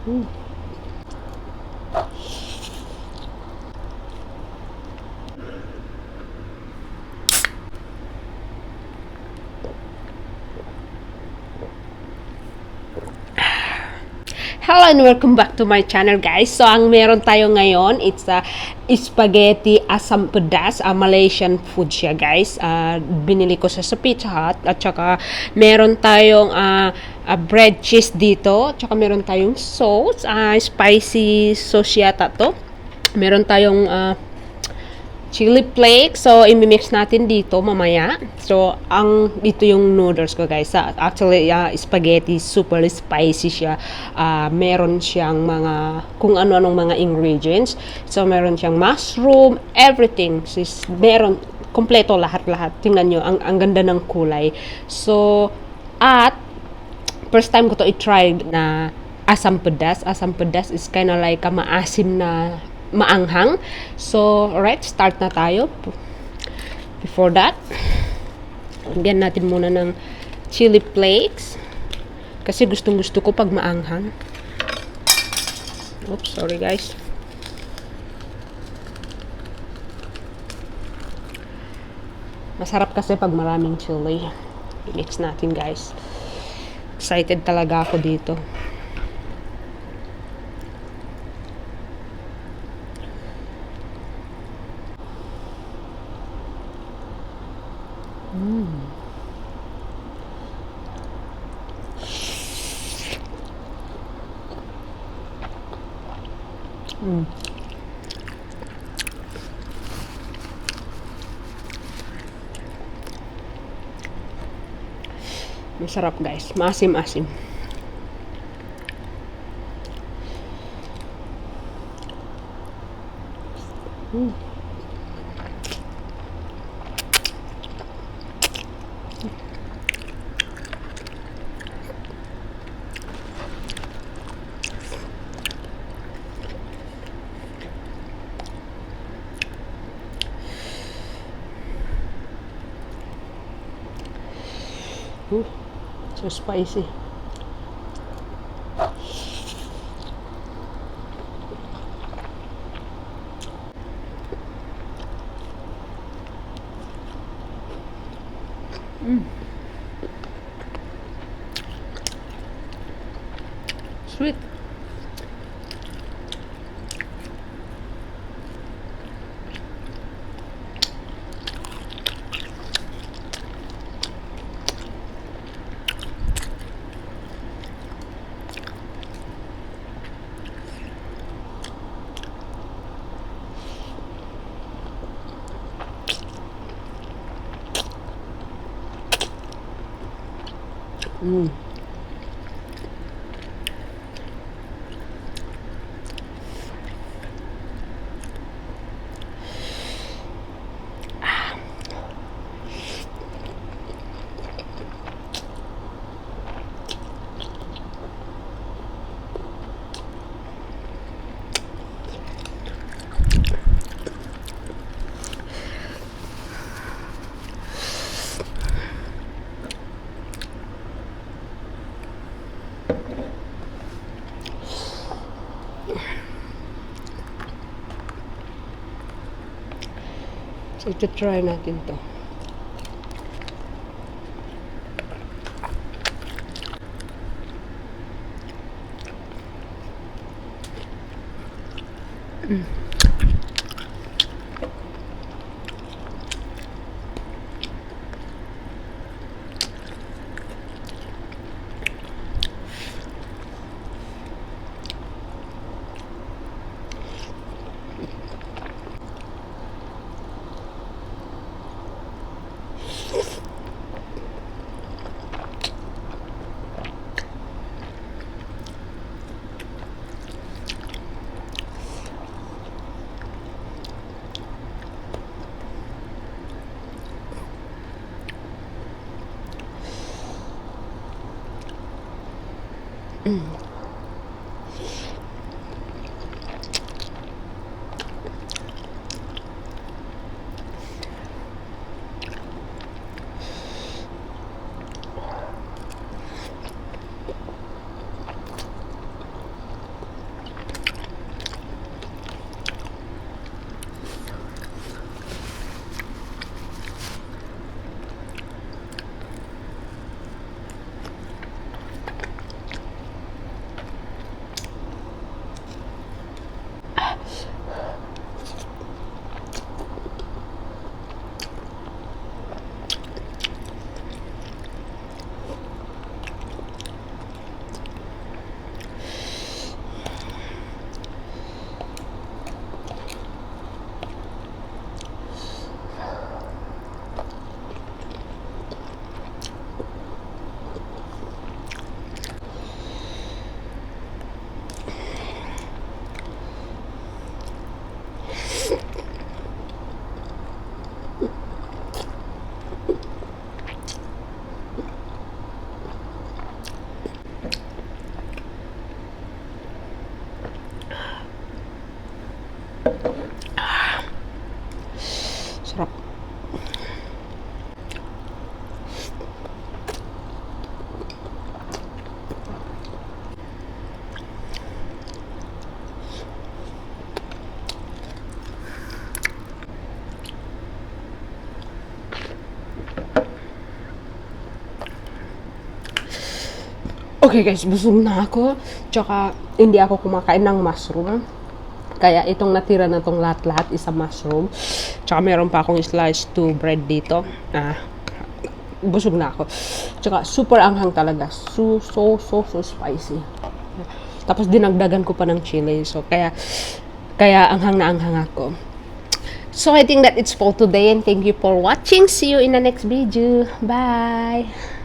Mm. Hello and welcome back to my channel, guys. So ang meron tayo ngayon, it's spaghetti asam pedas, Malaysian food siya, guys. Binili ko sa Pizza Hut, at saka meron tayong bread cheese dito, at saka meron tayong sauce, spicy sauce yata to. Meron tayong chili flakes. So, imimix natin dito mamaya. So, dito yung noodles ko, guys. Actually, spaghetti, super spicy siya. Meron siyang mga, kung ano-anong mga ingredients. So, meron siyang mushroom, everything. Meron, kompleto lahat-lahat. Tingnan nyo, ang ganda ng kulay. So, at, first time ko to i-try na asam pedas. Asam pedas is kind of like maasim na maanghang. So, alright, start na tayo. Before that, lagyan natin muna ng chili flakes. Kasi gustong-gusto ko pag maanghang. Oops, sorry guys. Masarap kasi pag maraming chili. I-mix natin, guys. Excited talaga ako dito. Masarap, guys. Maasim-asim. So spicy. Sweet. So, ito-try natin to. Okay guys, busog na ako. Tsaka, hindi ako kumakain ng mushroom. Kaya itong natira na tong lahat-lahat is a mushroom. Tsaka meron pa akong sliced to bread dito. Busog na ako. Tsaka super anghang talaga. So spicy. Tapos dinagdagan ko pa ng chili. So kaya anghang na anghang ako. So I think that it's for today and thank you for watching. See you in the next video. Bye!